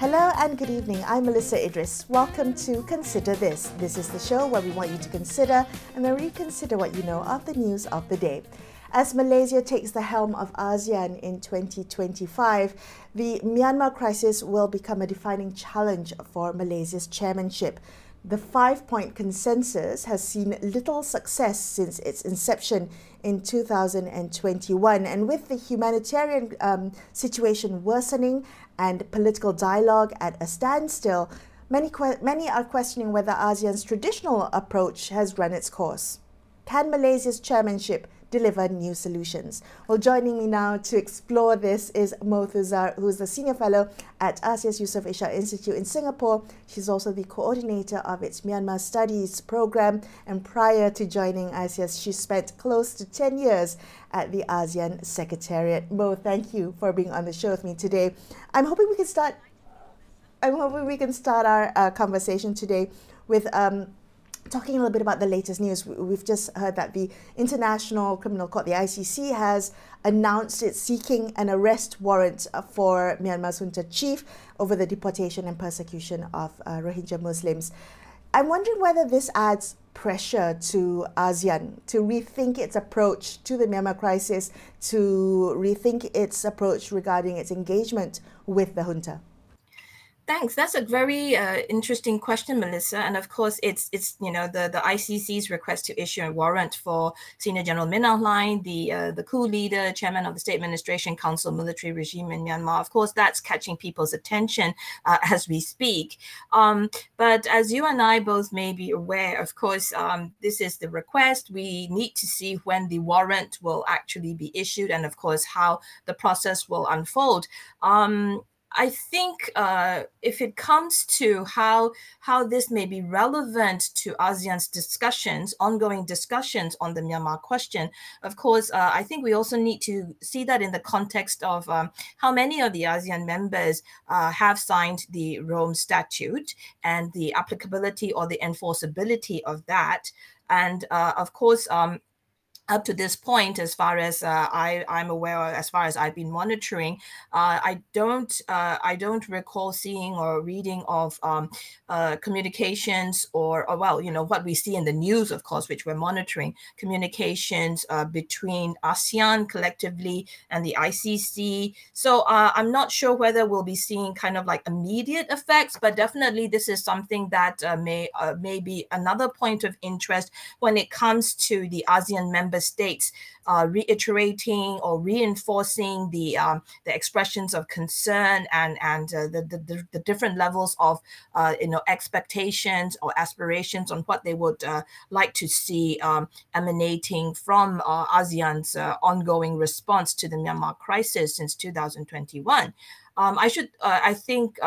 Hello and good evening. I'm Melisa Idris. Welcome to Consider This. This is the show where we want you to consider and then reconsider what you know of the news of the day. As Malaysia takes the helm of ASEAN in 2025, the Myanmar crisis will become a defining challenge for Malaysia's chairmanship. The 5-point consensus has seen little success since its inception in 2021. And with the humanitarian situation worsening and political dialogue at a standstill, many are questioning whether ASEAN's traditional approach has run its course. Can Malaysia's chairmanship deliver new solutions? Well, joining me now to explore this is Moe Thuzar, who is the Senior Fellow at ISEAS Yusof Ishak Institute in Singapore. She's also the coordinator of its Myanmar Studies Programme, and prior to joining ISEAS, she spent close to 10 years at the ASEAN Secretariat. Moe, thank you for being on the show with me today. I'm hoping we can start our conversation today with talking a little bit about the latest news. We've just heard that the International Criminal Court, the ICC, has announced it's seeking an arrest warrant for Myanmar's junta chief over the deportation and persecution of Rohingya Muslims. I'm wondering whether this adds pressure to ASEAN to rethink its approach to the Myanmar crisis, to rethink its approach regarding its engagement with the junta. Thanks. That's a very interesting question, Melissa. And of course, it's the ICC's request to issue a warrant for Senior General Min Aung Hlaing, the coup leader, chairman of the State Administration Council military regime in Myanmar. Of course, that's catching people's attention as we speak. But as you and I both may be aware, of course, this is the request. We need to see when the warrant will actually be issued, and of course, how the process will unfold. I think if it comes to how this may be relevant to ASEAN's ongoing discussions on the Myanmar question, of course, I think we also need to see that in the context of how many of the ASEAN members have signed the Rome Statute and the applicability or the enforceability of that. And of course, up to this point, as far as I'm aware, or as far as I've been monitoring, I don't recall seeing or reading of communications or what we see in the news, of course, which we're monitoring, communications between ASEAN collectively and the ICC. So I'm not sure whether we'll be seeing kind of like immediate effects, but definitely this is something that may be another point of interest when it comes to the ASEAN member states reiterating or reinforcing the expressions of concern and the different levels of expectations or aspirations on what they would like to see emanating from ASEAN's ongoing response to the Myanmar crisis since 2021. I think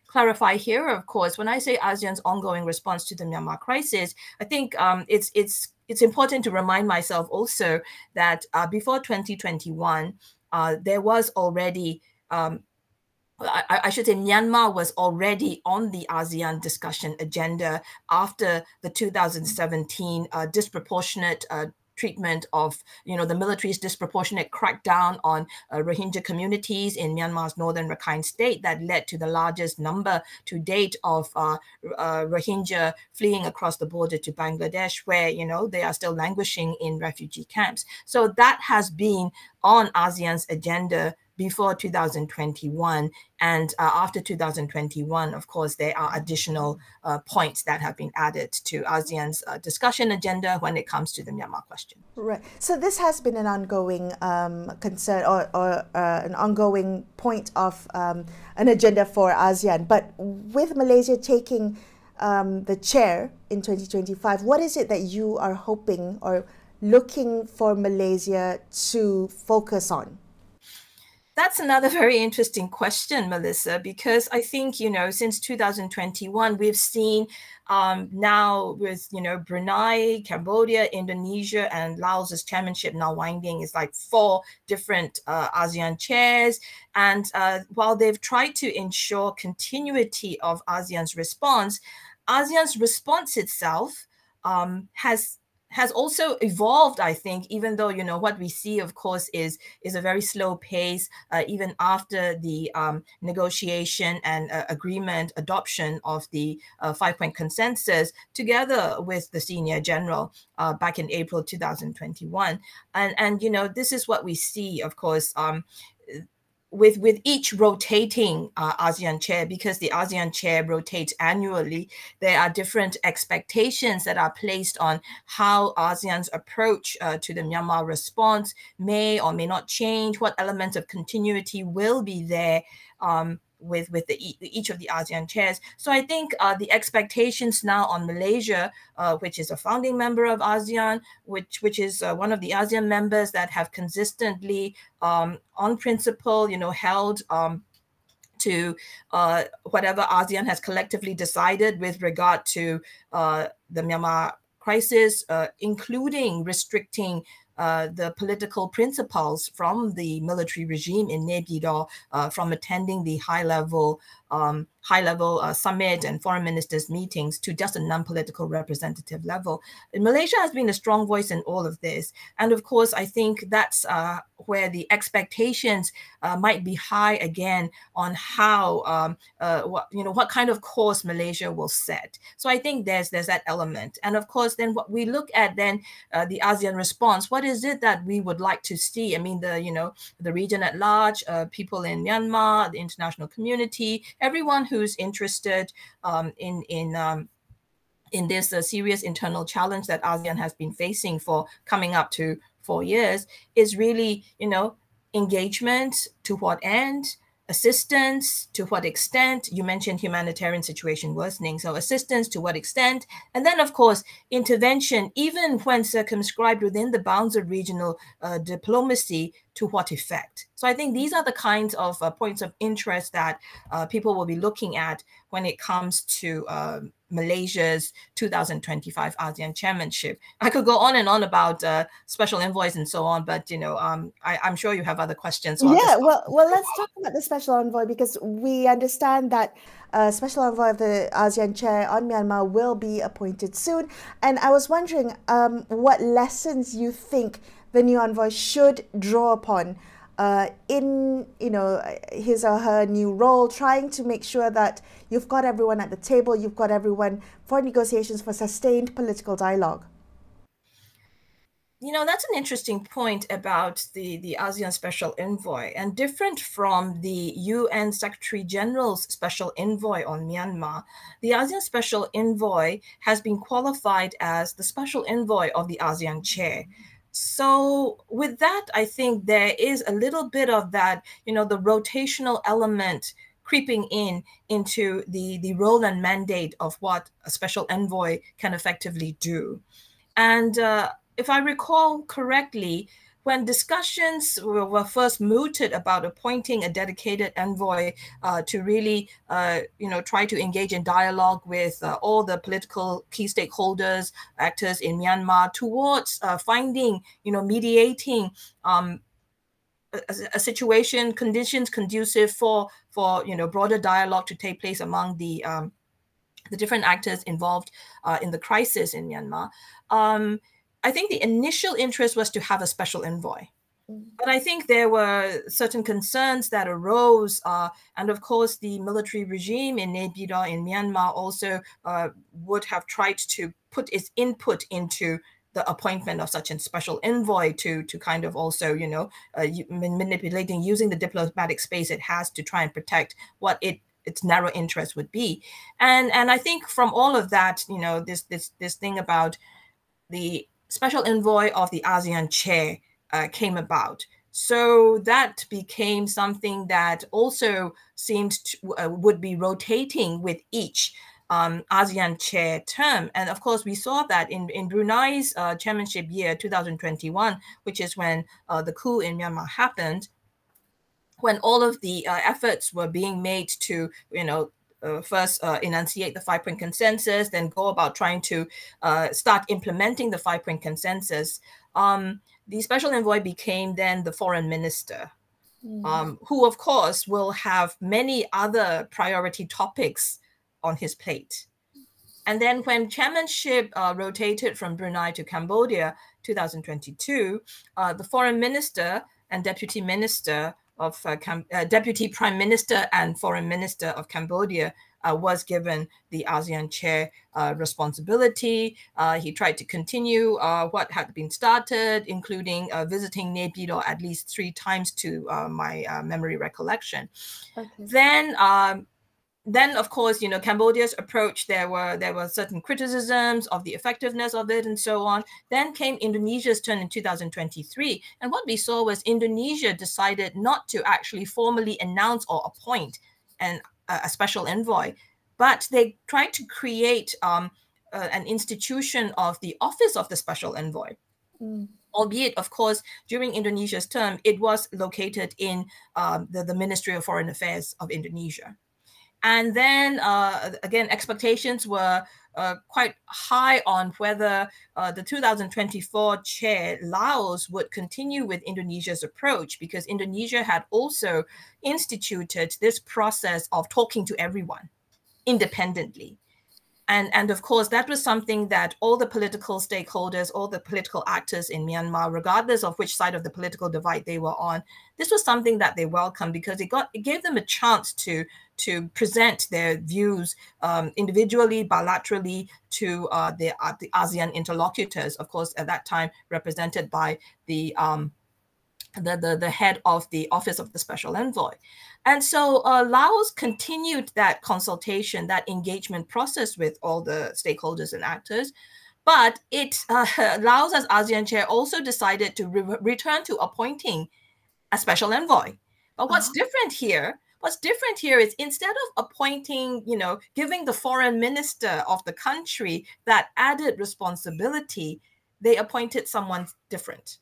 clarify here, of course, when I say ASEAN's ongoing response to the Myanmar crisis, I think it's important to remind myself also that before 2021, there was already, I should say Myanmar was already on the ASEAN discussion agenda after the 2017 disproportionate treatment of, the military's disproportionate crackdown on Rohingya communities in Myanmar's northern Rakhine state that led to the largest number to date of Rohingya fleeing across the border to Bangladesh, where, they are still languishing in refugee camps. So that has been on ASEAN's agenda before 2021. And after 2021, of course, there are additional points that have been added to ASEAN's discussion agenda when it comes to the Myanmar question. Right. So this has been an ongoing concern or an ongoing point of an agenda for ASEAN. But with Malaysia taking the chair in 2025, what is it that you are hoping or looking for Malaysia to focus on? That's another very interesting question, Melissa, because I think, since 2021, we've seen now with, Brunei, Cambodia, Indonesia, and Laos's chairmanship now winding is like 4 different ASEAN chairs. And while they've tried to ensure continuity of ASEAN's response itself has has also evolved, I think, even though, you know, what we see, of course, is a very slow pace, even after the negotiation and agreement adoption of the 5-point consensus, together with the senior general back in April 2021. And, you know, this is what we see, of course, with each rotating ASEAN chair, because the ASEAN chair rotates annually, there are different expectations that are placed on how ASEAN's approach to the Myanmar response may or may not change, what elements of continuity will be there with each of the ASEAN chairs. So I think the expectations now on Malaysia, which is a founding member of ASEAN, which is one of the ASEAN members that have consistently, on principle, you know, held to whatever ASEAN has collectively decided with regard to the Myanmar crisis, including restricting the political principals from the military regime in Naypyidaw from attending the high-level summit and foreign ministers meetings to just a non-political representative level. And Malaysia has been a strong voice in all of this. And of course, I think that's where the expectations might be high again on how, what kind of course Malaysia will set. So I think there's that element. And of course, then what we look at then the ASEAN response, what is it that we would like to see? I mean, the region at large, people in Myanmar, the international community, everyone who's interested in this serious internal challenge that ASEAN has been facing for coming up to 4 years, is really, you know, engagement, to what end, assistance, to what extent. You mentioned humanitarian situation worsening, so assistance, to what extent, and then of course intervention, even when circumscribed within the bounds of regional diplomacy, to what effect. So I think these are the kinds of points of interest that people will be looking at when it comes to Malaysia's 2025 ASEAN chairmanship. I could go on and on about special envoys and so on, but, you know, I'm sure you have other questions. So yeah, well, let's talk about the special envoy, because we understand that special envoy of the ASEAN chair on Myanmar will be appointed soon. And I was wondering what lessons you think the new envoy should draw upon in, you know, his or her new role, trying to make sure that you've got everyone at the table, you've got everyone for negotiations, for sustained political dialogue. You know, that's an interesting point about the ASEAN Special Envoy, and different from the UN Secretary General's Special Envoy on Myanmar. The ASEAN Special Envoy has been qualified as the Special Envoy of the ASEAN Chair. So with that, I think there is a little bit of that, you know, the rotational element creeping into the role and mandate of what a special envoy can effectively do. And if I recall correctly, when discussions were first mooted about appointing a dedicated envoy to really, try to engage in dialogue with all the political key stakeholders, actors in Myanmar towards finding, mediating a situation, conditions conducive for broader dialogue to take place among the different actors involved in the crisis in Myanmar. I think the initial interest was to have a special envoy. But I think there were certain concerns that arose. And of course, the military regime in Naypyidaw in Myanmar also would have tried to put its input into the appointment of such a special envoy to kind of also, manipulating, using the diplomatic space it has to try and protect what its narrow interest would be. And I think from all of that, this thing about the special envoy of the ASEAN chair came about. So that became something that also seemed would be rotating with each ASEAN chair term. And of course, we saw that in Brunei's chairmanship year, 2021, which is when the coup in Myanmar happened, when all of the efforts were being made to, first enunciate the 5-point consensus, then go about trying to start implementing the 5-point consensus. The special envoy became then the foreign minister, who of course will have many other priority topics on his plate. And then when chairmanship rotated from Brunei to Cambodia, 2022, the foreign minister and deputy minister of deputy prime minister and foreign minister of Cambodia was given the ASEAN chair responsibility. He tried to continue what had been started, including visiting Naypyidaw at least 3 times to my memory recollection. Okay. Then, of course, Cambodia's approach, there were certain criticisms of the effectiveness of it and so on. Then came Indonesia's turn in 2023. And what we saw was Indonesia decided not to actually formally announce or appoint a special envoy, but they tried to create an institution of the office of the special envoy. Albeit, of course, during Indonesia's term, it was located in the Ministry of Foreign Affairs of Indonesia. And then, again, expectations were quite high on whether the 2024 chair, Laos, would continue with Indonesia's approach, because Indonesia had also instituted this process of talking to everyone independently. And of course, that was something that all the political stakeholders, all the political actors in Myanmar, regardless of which side of the political divide they were on, this was something that they welcomed, because it gave them a chance to present their views individually, bilaterally to the ASEAN interlocutors, of course, at that time represented by the head of the Office of the Special Envoy. And so Laos continued that consultation, that engagement process with all the stakeholders and actors. But Laos, as ASEAN chair, also decided to return to appointing a special envoy. But what's different here? What's different here is, instead of appointing, giving the foreign minister of the country that added responsibility, they appointed someone different.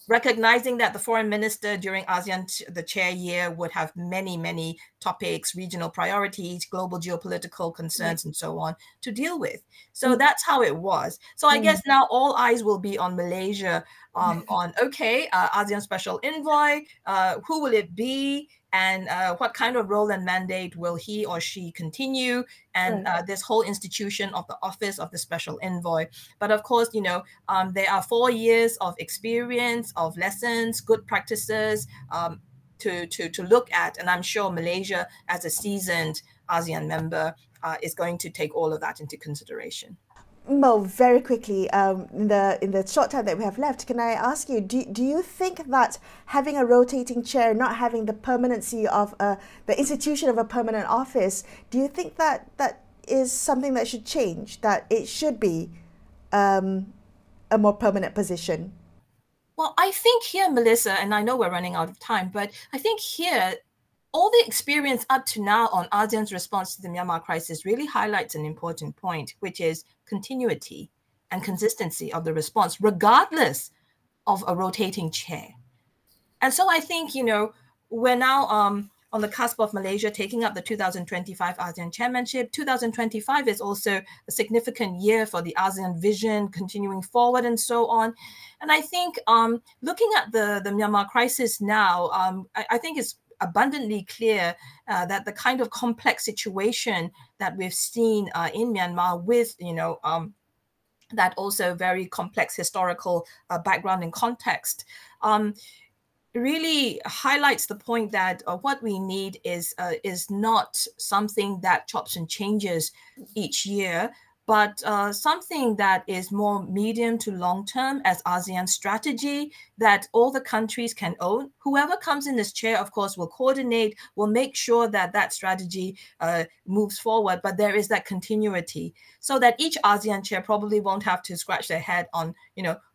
Recognizing that the foreign minister during ASEAN, the chair year, would have many, many topics, regional priorities, global geopolitical concerns, and so on to deal with. So that's how it was. So I guess now all eyes will be on Malaysia, ASEAN special envoy, who will it be? And what kind of role and mandate will he or she continue? And this whole institution of the Office of the Special Envoy. But of course, there are 4 years of experience, of lessons, good practices to look at. And I'm sure Malaysia, as a seasoned ASEAN member, is going to take all of that into consideration. Mo, very quickly, in the short time that we have left, can I ask you, do you think that having a rotating chair, not having the permanency of the institution of a permanent office, do you think that is something that should change, that it should be a more permanent position? Well, I think here, Melissa, and I know we're running out of time, but I think here, all the experience up to now on ASEAN's response to the Myanmar crisis really highlights an important point, which is continuity and consistency of the response, regardless of a rotating chair. And so I think, we're now on the cusp of Malaysia taking up the 2025 ASEAN chairmanship. 2025 is also a significant year for the ASEAN vision continuing forward and so on. And I think looking at the Myanmar crisis now, I think it's abundantly clear that the kind of complex situation that we've seen in Myanmar with, that also very complex historical background and context, really highlights the point that what we need is not something that chops and changes each year, but something that is more medium to long term as ASEAN strategy that all the countries can own. Whoever comes in this chair, of course, will coordinate, will make sure that that strategy moves forward, but there is that continuity so that each ASEAN chair probably won't have to scratch their head on,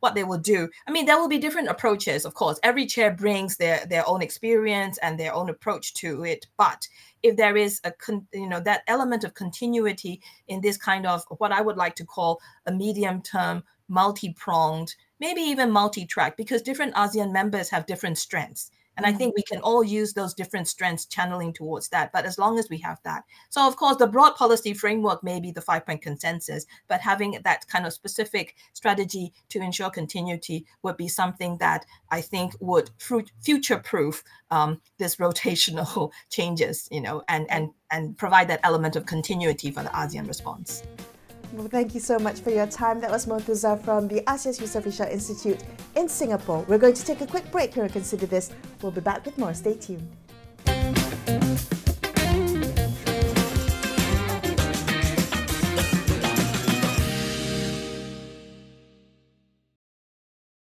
what they will do. I mean, there will be different approaches, of course. Every chair brings their own experience and their own approach to it, but if there is that element of continuity in this kind of what I would like to call a medium-term, multi-pronged, maybe even multi-track, because different ASEAN members have different strengths. And I think we can all use those different strengths channeling towards that, but as long as we have that. So of course, the broad policy framework may be the 5-point consensus, but having that kind of specific strategy to ensure continuity would be something that I think would future-proof this rotational changes, and provide that element of continuity for the ASEAN response. Well, thank you so much for your time. That was Moe Thuzar from the ISEAS Yusof Ishak Institute in Singapore. We're going to take a quick break here and consider this. We'll be back with more. Stay tuned.